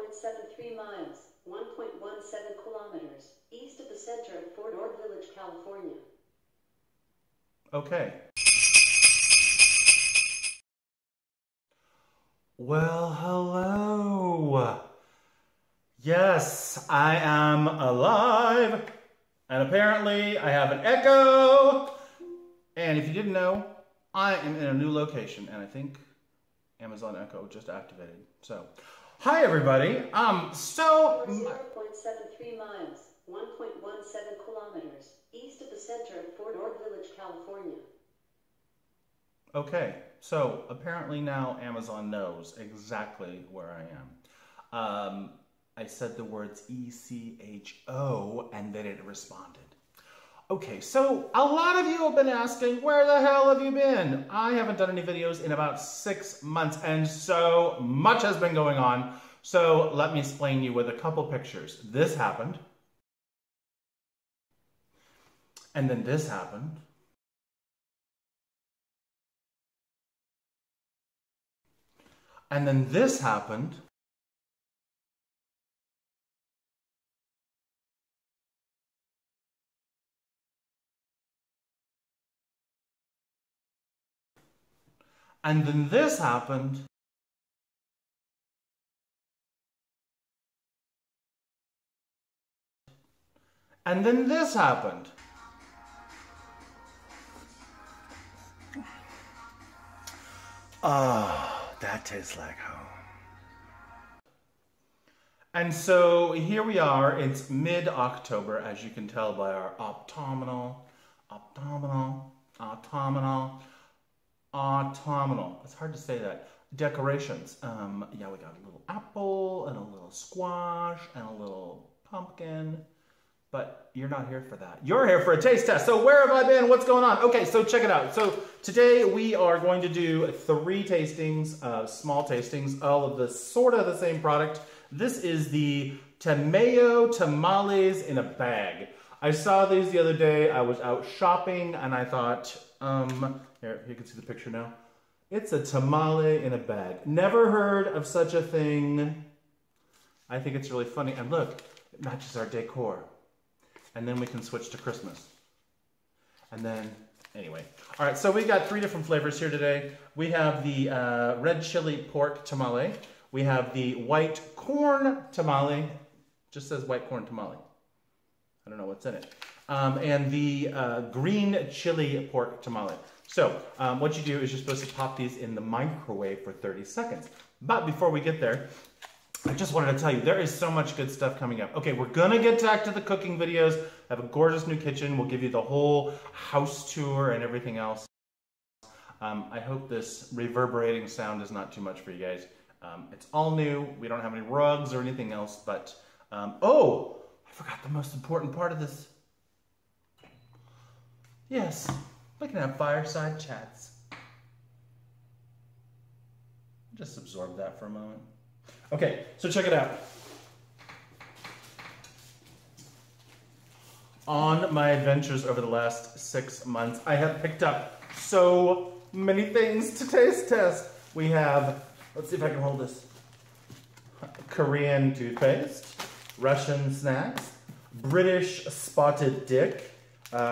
0.73 miles, 1.17 kilometers, east of the center of Fort Ord Village, California. Okay. Well, hello. Yes, I am alive. And apparently I have an echo. And if you didn't know, I am in a new location. And I think Amazon Echo just activated. So, hi everybody. 0.73 miles, 1.17 kilometers, east of the center of Fort Ord Village, California. Okay, so apparently now Amazon knows exactly where I am. I said the words ECHO and then it responded. Okay, so a lot of you have been asking, where the hell have you been? I haven't done any videos in about 6 months and so much has been going on. So let me explain you with a couple pictures. This happened. And then this happened. And then this happened. And then this happened. And then this happened. Oh, that tastes like home. And so here we are, it's mid-October, as you can tell by our autumnal. It's hard to say that. Decorations. Yeah, we got a little apple and a little squash and a little pumpkin. But you're not here for that. You're here for a taste test. So where have I been? What's going on? Okay, so check it out. So today we are going to do 3 tastings, small tastings, all of the sort of the same product. This is the Tamayo tamales in a bag. I saw these the other day. I was out shopping and I thought, here you can see the picture now. It's a tamale in a bag. Never heard of such a thing. I think it's really funny. And look, it matches our decor. And then we can switch to Christmas. And then, anyway. All right, so we got 3 different flavors here today. We have the red chili pork tamale. We have the white corn tamale. Just says white corn tamale. I don't know what's in it. And the green chili pork tamale. So, what you do is you're supposed to pop these in the microwave for 30 seconds. But before we get there, I just wanted to tell you, there is so much good stuff coming up. Okay, we're gonna get back to the cooking videos. I have a gorgeous new kitchen. We'll give you the whole house tour and everything else. I hope this reverberating sound is not too much for you guys. It's all new. We don't have any rugs or anything else, but, oh, I forgot the most important part of this. Yes, we can have fireside chats. Just absorb that for a moment. Okay, so check it out. On my adventures over the last 6 months, I have picked up so many things to taste test. We have, let's see if I can hold this, Korean toothpaste, Russian snacks, British spotted dick.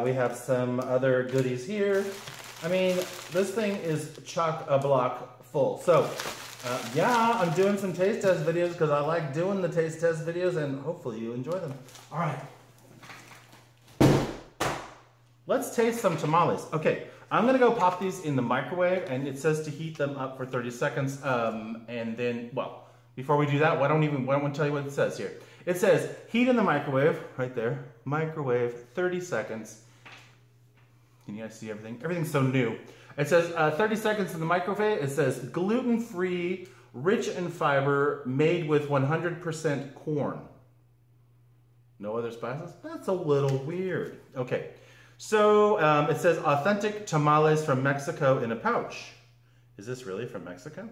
We have some other goodies here. I mean, this thing is chock-a-block full. So, yeah, I'm doing some taste test videos because I like doing the taste test videos and hopefully you enjoy them. All right. Let's taste some tamales. Okay, I'm going to go pop these in the microwave and it says to heat them up for 30 seconds. And then, well, before we do that, why don't I tell you what it says here. It says heat in the microwave, right there, microwave, 30 seconds. Can you guys see everything? Everything's so new. It says 30 seconds in the microwave. It says gluten-free, rich in fiber, made with 100% corn. No other spices? That's a little weird. Okay, so it says authentic tamales from Mexico in a pouch. Is this really from Mexico?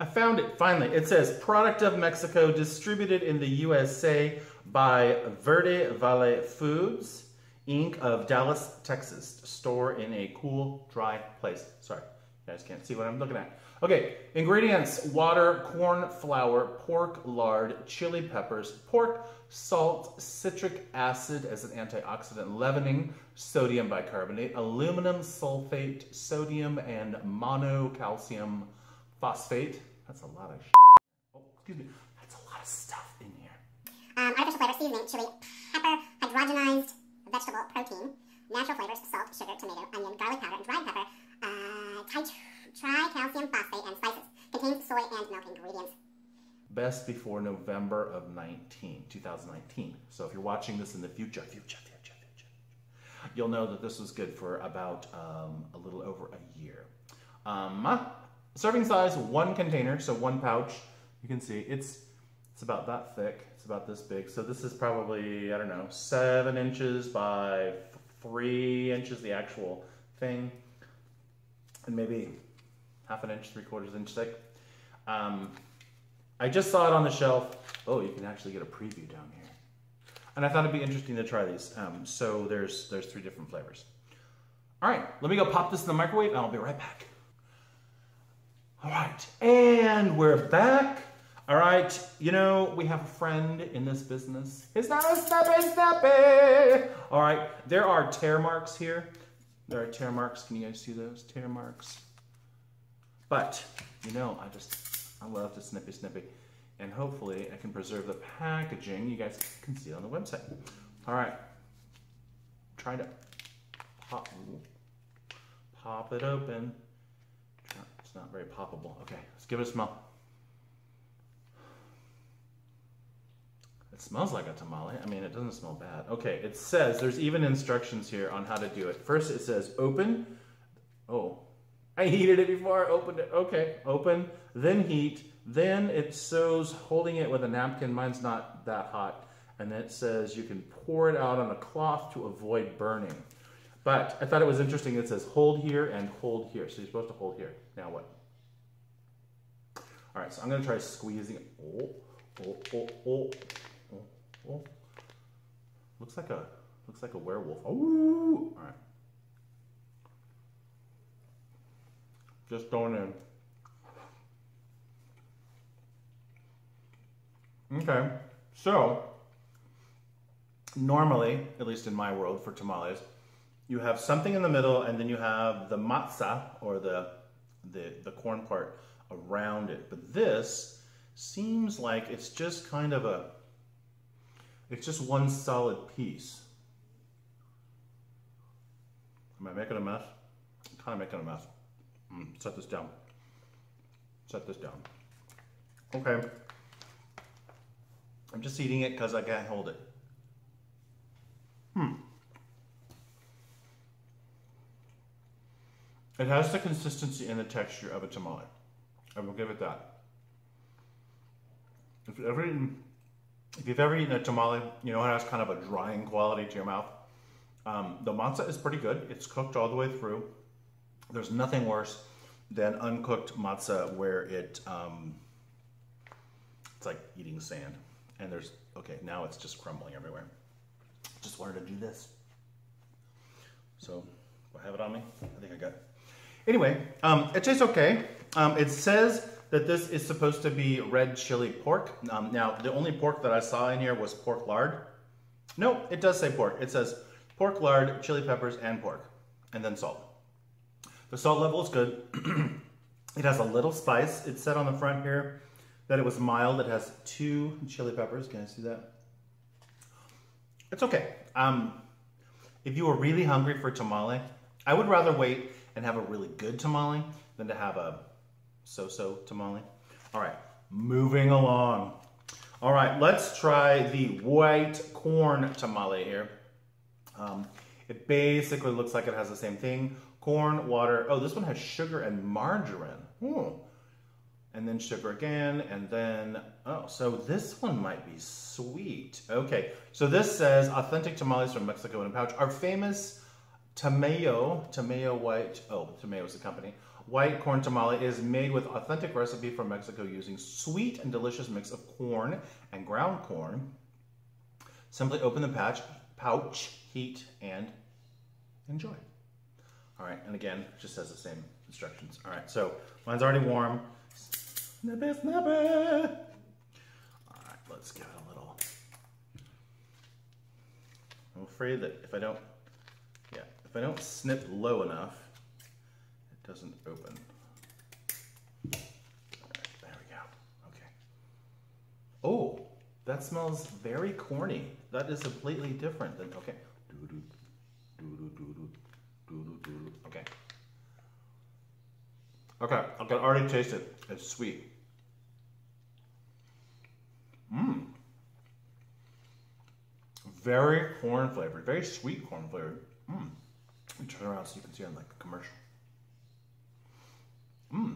I found it finally. It says product of Mexico distributed in the USA by Verde Valley Foods, Inc. of Dallas, Texas. Store in a cool, dry place. Sorry, You guys can't see what I'm looking at. Okay, ingredients: water, corn flour, pork lard, chili peppers, pork, salt, citric acid as an antioxidant, leavening, sodium bicarbonate, aluminum sulfate, sodium and monocalcium phosphate. That's a lot of oh, excuse me. That's a lot of stuff in here. Artificial flavor, seasoning, chili, pepper, hydrogenized vegetable protein, natural flavors, salt, sugar, tomato, onion, garlic powder, dried pepper, tricalcium phosphate, and spices. Contains soy and milk ingredients. Best before November of 2019. So if you're watching this in the future, you'll know that this was good for about a little over a year. Serving size, 1 container, so 1 pouch. You can see it's about that thick. It's about this big. So this is probably, I don't know, 7 inches by 3 inches, the actual thing. And maybe half an inch, 3/4 inch thick. I just saw it on the shelf. Oh, you can actually get a preview down here. And I thought it'd be interesting to try these. So there's 3 different flavors. All right, let me go pop this in the microwave and I'll be right back. All right, and we're back. All right, you know, we have a friend in this business. His name is Snappy. All right, there are tear marks here. There are tear marks. Can you guys see those tear marks? But, you know, I love to snippy. And hopefully I can preserve the packaging. You guys can see it on the website. All right, try to pop it open. It's not very poppable. Okay, let's give it a smell. It smells like a tamale. I mean, it doesn't smell bad. Okay, it says, there's even instructions here on how to do it. First it says open. Oh, I heated it before I opened it. Okay, open, then heat. Then it shows holding it with a napkin. Mine's not that hot. And then it says you can pour it out on a cloth to avoid burning. But I thought it was interesting. It says hold here and hold here. So you're supposed to hold here. Now what? All right, so I'm gonna try squeezing it. Oh. Looks like a werewolf. Oh, all right. Just going in. Okay, so normally, at least in my world for tamales, you have something in the middle and then you have the matzah or the corn part around it. But this seems like it's just kind of it's just one solid piece. Am I making a mess? I'm kind of making a mess. Set this down. Set this down. Okay. I'm just eating it because I can't hold it. It has the consistency and the texture of a tamale. I will give it that. If you've ever eaten a tamale, you know it has kind of a drying quality to your mouth. The matzah is pretty good. It's cooked all the way through. There's nothing worse than uncooked matzah where it's like eating sand. And okay, now it's just crumbling everywhere. Just wanted to do this. So, do I have it on me? I think I got it. Anyway, it tastes okay. It says that this is supposed to be red chili pork. Now, the only pork that I saw in here was pork lard. No, it does say pork. It says pork lard, chili peppers, and pork, and then salt. The salt level is good. It has a little spice. It said on the front here that it was mild. It has 2 chili peppers. Can I see that? It's okay. If you were really hungry for tamale, I would rather wait and have a really good tamale than to have a so-so tamale. All right, moving along. All right, let's try the white corn tamale here. It basically looks like it has the same thing. Corn, water. Oh, this one has sugar and margarine. And then sugar again, and then, oh, so this one might be sweet. Okay, so this says authentic tamales from Mexico in a pouch. Our famous Tamayo white, Tamayo is the company, white corn tamale is made with authentic recipe from Mexico using sweet and delicious mix of corn and ground corn. Simply open the pouch, heat, and enjoy. All right, and again, it just says the instructions. All right, so mine's already warm. Snip it, snip it. All right, let's give it a little. I'm afraid that if I don't snip low enough, it doesn't open. All right, there we go. Okay. Oh, that smells very corny. That is completely different than, okay. Okay. Okay, I can already taste it. It's sweet. Mmm. Very corn flavored, very sweet corn flavored. Mmm. Let me turn around so you can see on like the commercial. Mmm.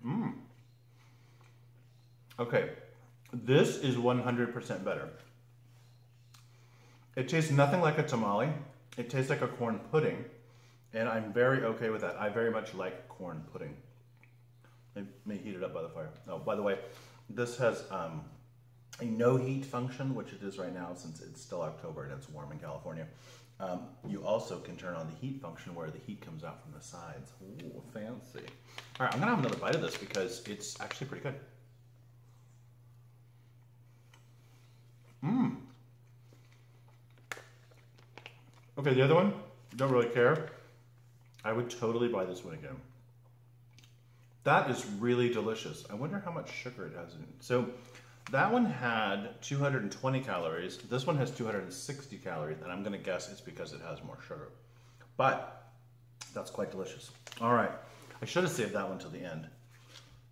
Mmm. Okay, this is 100% better. It tastes nothing like a tamale. It tastes like a corn pudding, and I'm very okay with that. I very much like corn pudding. It may heat it up by the fire. Oh, by the way, this has a no heat function, which it is right now since it's still October and it's warm in California. You also can turn on the heat function where the heat comes out from the sides. Ooh, fancy. All right, I'm gonna have another bite of this because it's actually pretty good. Mmm. Okay, the other one, don't really care. I would totally buy this one again. That is really delicious. I wonder how much sugar it has in it. So that one had 220 calories. This one has 260 calories, and I'm gonna guess it's because it has more sugar. But that's quite delicious. All right, I should have saved that one till the end.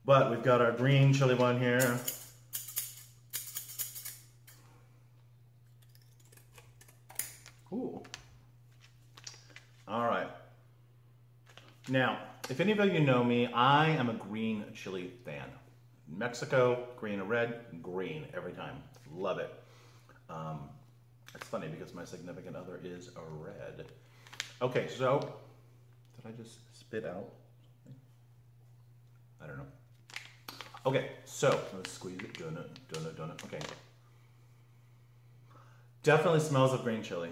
But we've got our green chili one here. Ooh. All right. Now, if any of you know me, I am a green chili fan. Mexico, green or red, green every time. Love it. It's funny because my significant other is a red. Okay, so, did I just spit out something? I don't know. Okay, so, let's squeeze it. Donut. Okay. Definitely smells of green chili.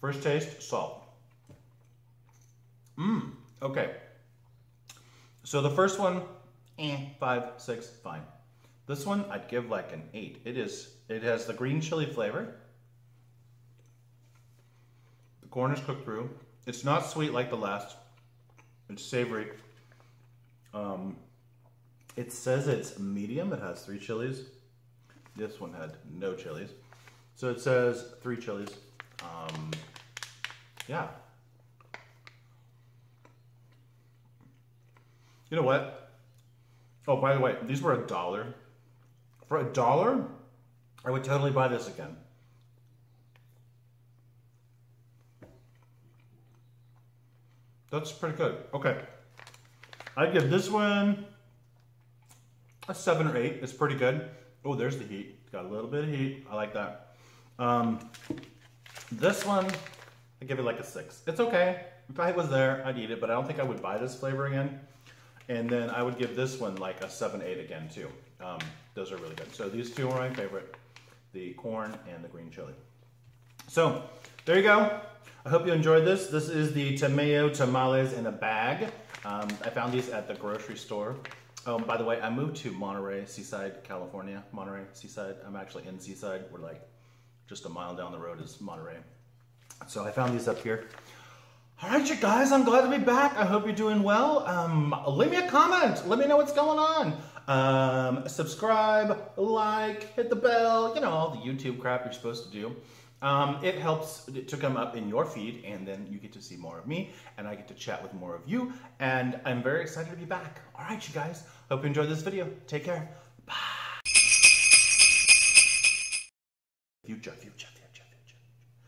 First taste, salt. Mmm, okay. So the first one, 5, 6, fine. This one, I'd give like an 8. It has the green chili flavor. The corn is cooked through. It's not sweet like the last. It's savory. It says it's medium. It has 3 chilies. This one had no chilies. So it says 3 chilies. Yeah. You know what? Oh, by the way, these were $1. For $1, I would totally buy this again. That's pretty good. Okay. I'd give this one a 7 or 8. It's pretty good. Oh, there's the heat. It's got a little bit of heat. I like that. This one, I give it like a 6. It's okay. If I was there, I'd eat it, but I don't think I would buy this flavor again. And then I would give this one like a 7, 8 again too. Those are really good. So these two are my favorite, the corn and the green chili. So there you go. I hope you enjoyed this. This is the Tamayo tamales in a bag. I found these at the grocery store. Oh, by the way, I moved to Monterey, Seaside, California. Monterey, Seaside. I'm actually in Seaside. We're like just a mile down the road is Monterey. So I found these up here. All right, you guys, I'm glad to be back. I hope you're doing well. Leave me a comment. Let me know what's going on. Subscribe, like, hit the bell, you know, all the YouTube crap you're supposed to do. It helps to come up in your feed, and then you get to see more of me, and I get to chat with more of you, and I'm very excited to be back. All right, you guys, hope you enjoyed this video. Take care. Bye. Future.